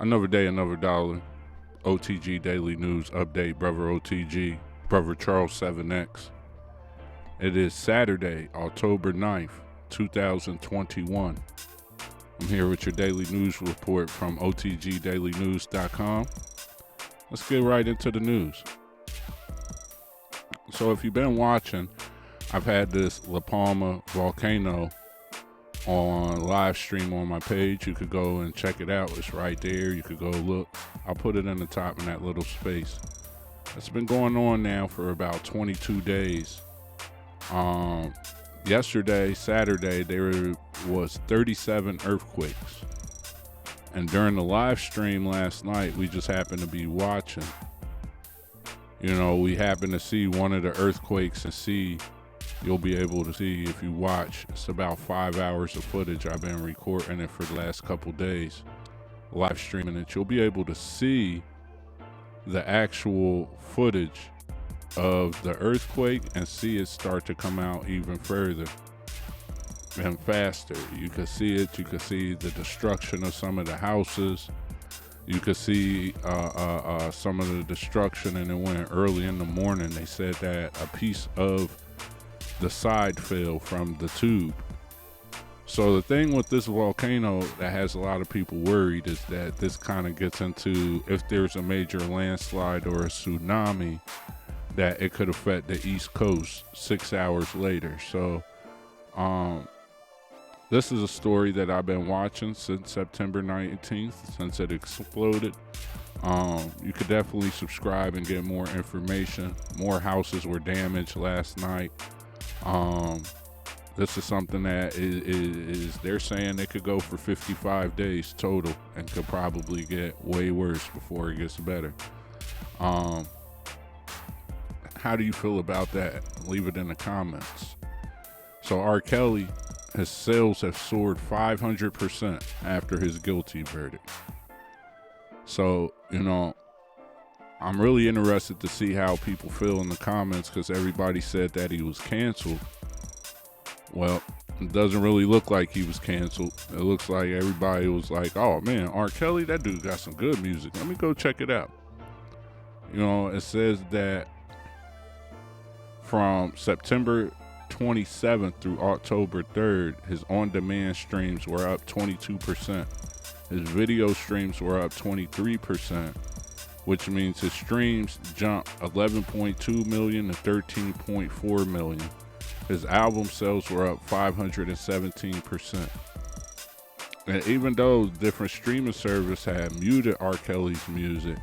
Another day, another dollar. O.T.G. Daily News Update. Brother O.T.G. Brother Charles 7X. It is Saturday, October 9th, 2021. I'm here with your daily news report from OTGDailyNews.com. Let's get right into the news. So if you've been watching, I've had this La Palma volcano on live stream on my page. You could go and check it out. It's right there. You could go look. I'll put it in the top in that little space. It's been going on now for about 22 days. Yesterday, Saturday, there was 37 earthquakes. And during the live stream last night, we just happened to be watching. You know, we happened to see one of the earthquakes and see. You'll be able to see if you watch. It's about 5 hours of footage. I've been recording it for the last couple days, live streaming it. You'll be able to see the actual footage of the earthquake and see it start to come out even further and faster. You can see it. You can see the destruction of some of the houses. You could see some of the destruction, and it went early in the morning. They said that a piece of the side fell from the tube. So the thing with this volcano that has a lot of people worried is that this kind of gets into, if there's a major landslide or a tsunami, that it could affect the East Coast 6 hours later. So this is a story that I've been watching since September 19th, since it exploded. You could definitely subscribe and get more information. More houses were damaged last night. This is something that is they're saying it could go for 55 days total and could probably get way worse before it gets better. How do you feel about that? Leave it in the comments. So R. Kelly, his sales have soared 500% after his guilty verdict. So, you know, I'm really interested to see how people feel in the comments, because everybody said that he was canceled. Well, it doesn't really look like he was canceled. It looks like everybody was like, oh man, R. Kelly, that dude got some good music. Let me go check it out. You know, it says that from September 27th through October 3rd, his on-demand streams were up 22%. His video streams were up 23%. Which means his streams jumped 11.2 million to 13.4 million. His album sales were up 517%. And even though different streaming services had muted R. Kelly's music,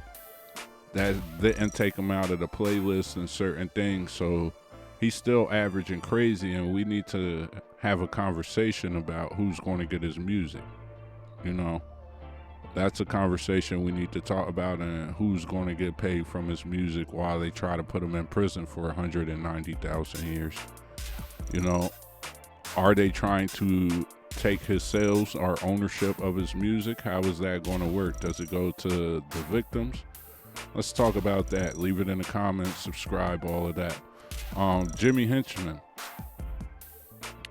that didn't take him out of the playlist and certain things. So he's still averaging crazy, and we need to have a conversation about who's going to get his music. You know? That's a conversation we need to talk about, and who's going to get paid from his music while they try to put him in prison for 190,000 years. You know, are they trying to take his sales or ownership of his music? How is that going to work? Does it go to the victims? Let's talk about that. Leave it in the comments, subscribe, all of that. Jimmy Henchman.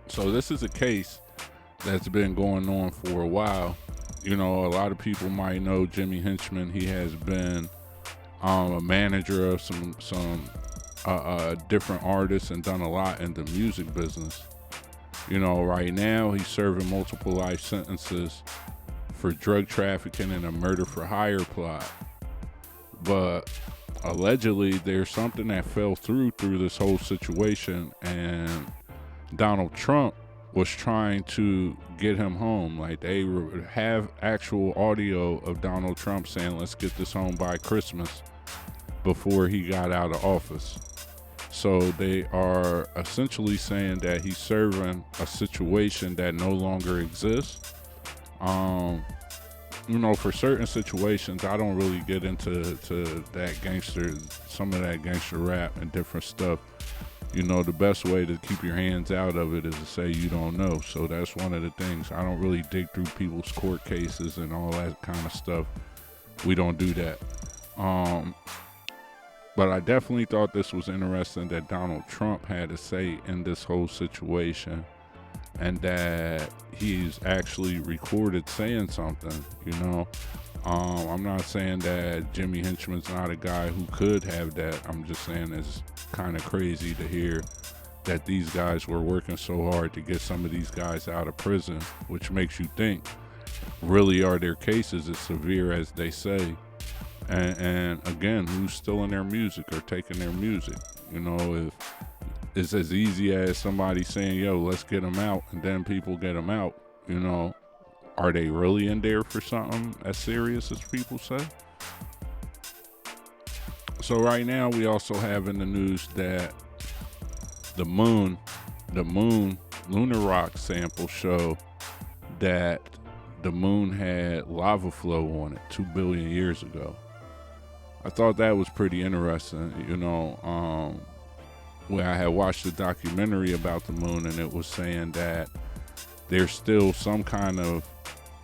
So this is a case that's been going on for a while. You know, a lot of people might know Jimmy Henchman. He has been a manager of some different artists and done a lot in the music business. You know, right now he's serving multiple life sentences for drug trafficking and a murder for hire plot. But allegedly there's something that fell through this whole situation, and Donald Trump was trying to get him home. Like, they have actual audio of Donald Trump saying, let's get this home by Christmas, before he got out of office. So they are essentially saying that he's serving a situation that no longer exists. You know, for certain situations, I don't really get into that gangster, some of that gangster rap and different stuff. You know, the best way to keep your hands out of it is to say you don't know. So that's one of the things. I don't really dig through people's court cases and all that kind of stuff. We don't do that. But I definitely thought this was interesting that Donald Trump had to say in this whole situation, and that he's actually recorded saying something, you know. I'm not saying that Jimmy Henchman's not a guy who could have that. I'm just saying it's kind of crazy to hear that these guys were working so hard to get some of these guys out of prison, which makes you think, really are their cases as severe as they say? And again, who's stealing their music or taking their music? You know, if it's as easy as somebody saying, yo, let's get them out, and then people get them out, you know, are they really in there for something as serious as people say? So right now we also have in the news that the lunar rock samples show that the moon had lava flow on it 2 billion years ago. I thought that was pretty interesting. You know, when I had watched the documentary about the moon, and it was saying that there's still some kind of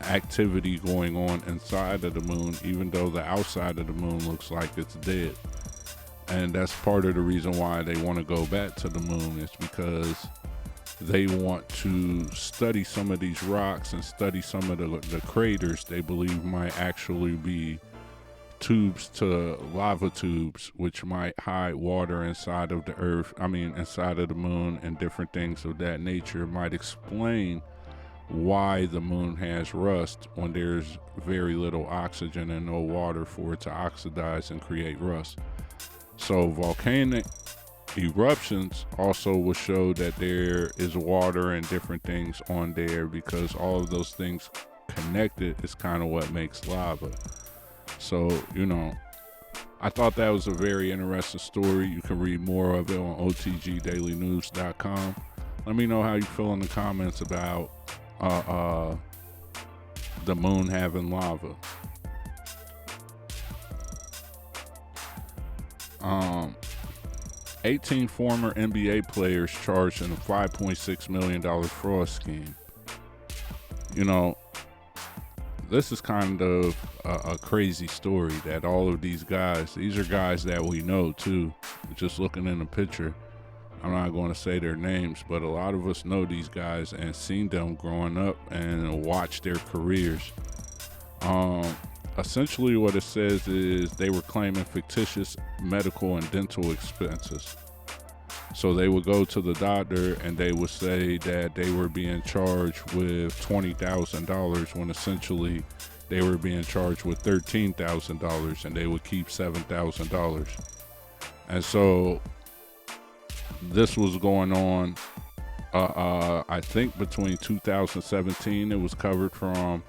activity going on inside of the moon, even though the outside of the moon looks like it's dead. And that's part of the reason why they want to go back to the moon, is because they want to study some of these rocks and study some of the craters they believe might actually be tubes to lava tubes, which might hide water inside of the earth, inside of the moon, and different things of that nature. Might explain why the moon has rust when there's very little oxygen and no water for it to oxidize and create rust. So volcanic eruptions also will show that there is water and different things on there, because all of those things connected is kind of what makes lava. So, you know, I thought that was a very interesting story. You can read more of it on OTGDailyNews.com. Let me know how you feel in the comments about the moon having lava. 18 former NBA players charged in a $5.6 million fraud scheme. You know, this is kind of a crazy story that all of these guys, these are guys that we know too. Just looking in the picture, I'm not going to say their names, but a lot of us know these guys and seen them growing up and watched their careers. Essentially what it says is they were claiming fictitious medical and dental expenses. So they would go to the doctor and they would say that they were being charged with $20,000 when essentially they were being charged with $13,000, and they would keep $7,000. And so this was going on, I think between 2017, it was covered from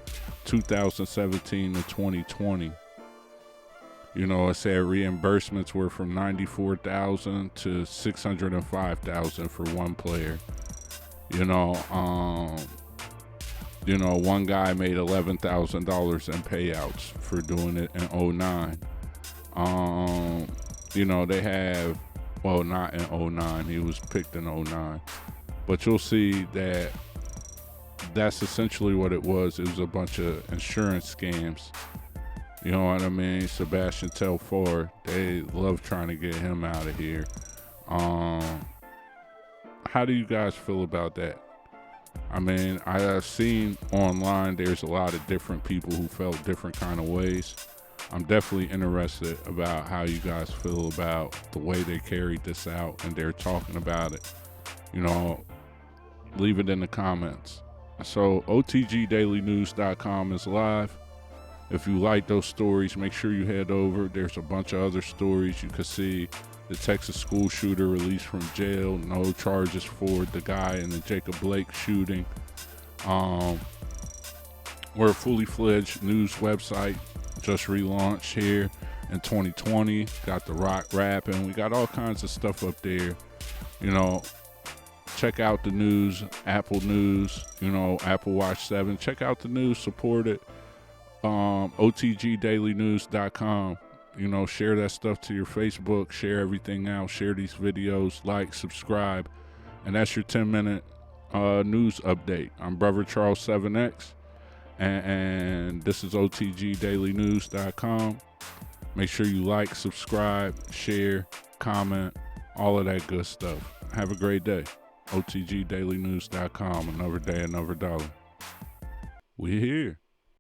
2017 to 2020. You know, it said reimbursements were from $94,000 to $605,000 for one player. You know, one guy made $11,000 in payouts for doing it in 2009. You know, they have, well, not in 2009. He was picked in 2009. But you'll see that that's essentially what it was. It was a bunch of insurance scams. You know what I mean? Sebastian Telfair, they love trying to get him out of here. How do you guys feel about that? I mean, I have seen online there's a lot of different people who felt different kind of ways. I'm definitely interested about how you guys feel about the way they carried this out and they're talking about it. You know, leave it in the comments. So OTGDailyNews.com is live. If you like those stories, make sure you head over. There's a bunch of other stories you can see. The Texas school shooter released from jail. No charges for the guy in the Jacob Blake shooting. We're a fully fledged news website. Just relaunched here in 2020. Got the rock rapping. We got all kinds of stuff up there. You know, check out the news. Apple News. You know, Apple Watch 7. Check out the news. Support it. OTGDailyNews.com. You know, share that stuff to your Facebook, share everything out, share these videos, like, subscribe, and that's your 10-minute news update. I'm Brother Charles 7X, and this is OTGDailyNews.com. Make sure you like, subscribe, share, comment, all of that good stuff. Have a great day. OTGDailyNews.com. Another day, another dollar. We're here.